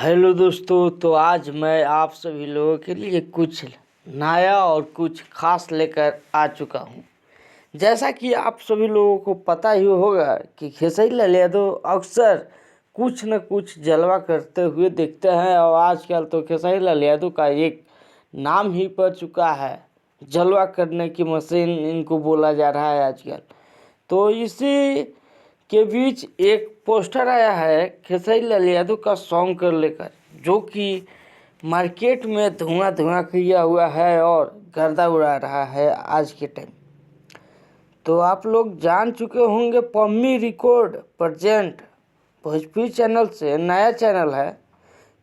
Hello दोस्तों, तो आज मैं आप सभी लोगों के लिए कुछ नया और कुछ खास लेकर आ चुका हूं। जैसा कि आप सभी लोगों को पता ही होगा कि खेसारी लाल यादव अक्सर कुछ न कुछ जलवा करते हुए दिखते हैं और आजकल तो खेसारी लाल यादव का एक नाम ही पड़ चुका है। जलवा करने की मशीन इनको बोला जा रहा है आजकल। तो इसी के बीच एक पोस्टर आया है खेसारी लाल यादव का सॉन्ग कर लेकर, जो कि मार्केट में धुआं धुआं किया हुआ है और गर्दा उड़ा रहा है आज के टाइम। तो आप लोग जान चुके होंगे, Pammi record present Bhojpuri channel से नया चैनल है,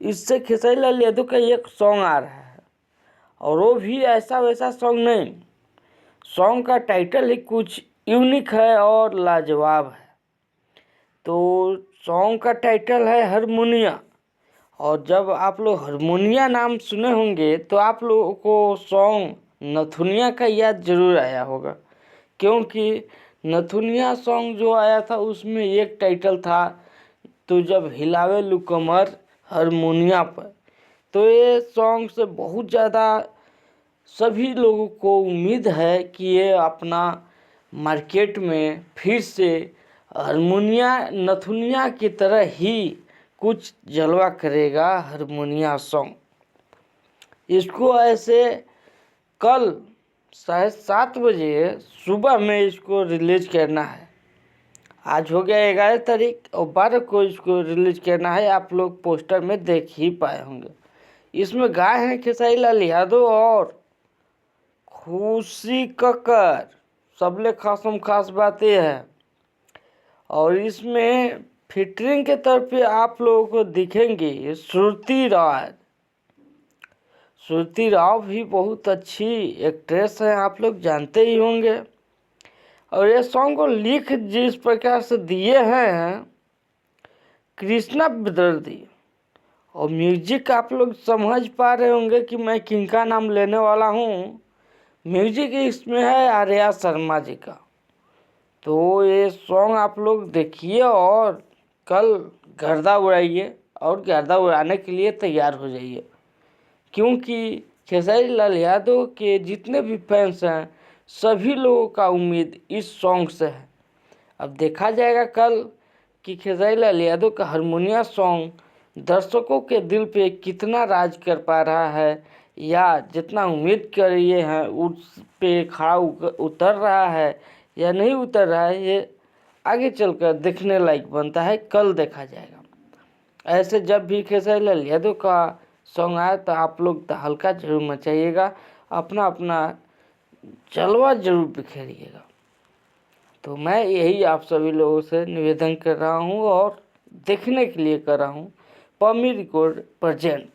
इससे खेसारी लाल यादव का एक सॉन्ग आ रहा है और वो भी ऐसा वैसा सॉन्ग नहीं। सॉन्ग का टाइटल ही कुछ यूनिक है और लाजवाब है। तो सॉन्ग का टाइटल है हारमोनिया। और जब आप लोग हारमोनिया नाम सुने होंगे तो आप लोगों को सॉन्ग नथुनिया का याद जरूर आया होगा, क्योंकि नथुनिया सॉन्ग जो आया था उसमें एक टाइटल था, तो जब हिलावे लू कमर हारमोनिया पर। तो ये सॉन्ग से बहुत ज़्यादा सभी लोगों को उम्मीद है कि ये अपना मार्केट में फिर से हारमोनिया नथुनिया की तरह ही कुछ जलवा करेगा हारमोनिया सॉन्ग। इसको ऐसे कल 7:30 बजे सुबह में इसको रिलीज करना है। आज हो गया 11 तारीख और 12 को इसको रिलीज करना है। आप लोग पोस्टर में देख ही पाए होंगे। इसमें गाए हैं खेसारी लाल यादव और खुशी कक्कर। सबले खासम खास बात यह है, और इसमें फीचरिंग के तौर पे आप लोगों को दिखेंगे श्रुति राव। श्रुति राव भी बहुत अच्छी एक्ट्रेस है, आप लोग जानते ही होंगे। और ये सॉन्ग को लिख जिस प्रकार से दिए हैं कृष्णा विदर्दी, और म्यूजिक आप लोग समझ पा रहे होंगे कि मैं किनका नाम लेने वाला हूँ। म्यूजिक इसमें है आर्या शर्मा जी का। तो ये सॉन्ग आप लोग देखिए और कल गर्दा उड़ाइए और गर्दा उड़ाने के लिए तैयार हो जाइए, क्योंकि खेसारी लाल यादव के जितने भी फैंस हैं सभी लोगों का उम्मीद इस सॉन्ग से है। अब देखा जाएगा कल कि खेसारी लाल यादव का हारमोनिया सॉन्ग दर्शकों के दिल पे कितना राज कर पा रहा है, या जितना उम्मीद कर रहे हैं उस पे खड़ा उतर रहा है या नहीं उतर रहा है, ये आगे चलकर देखने लायक बनता है। कल देखा जाएगा। ऐसे जब भी खेसारी लाल यादव का सॉन्ग आए तो आप लोग हल्का जरूर मचाइएगा, अपना अपना जलवा जरूर बिखेरिएगा। तो मैं यही आप सभी लोगों से निवेदन कर रहा हूँ और देखने के लिए कर रहा हूँ पम्मी रिकॉर्ड प्रेजेंट,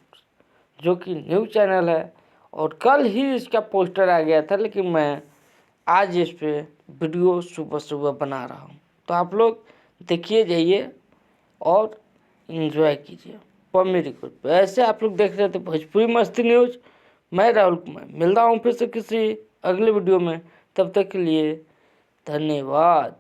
जो कि न्यू चैनल है। और कल ही इसका पोस्टर आ गया था, लेकिन मैं आज इस पे वीडियो सुबह सुबह बना रहा हूँ। तो आप लोग देखिए जाइए और एंजॉय कीजिए पम्मी रिकॉर्ड पे। ऐसे आप लोग देख रहे थे भोजपुरी मस्ती न्यूज। मैं राहुल कुमार मिलता हूँ फिर से किसी अगले वीडियो में। तब तक के लिए धन्यवाद।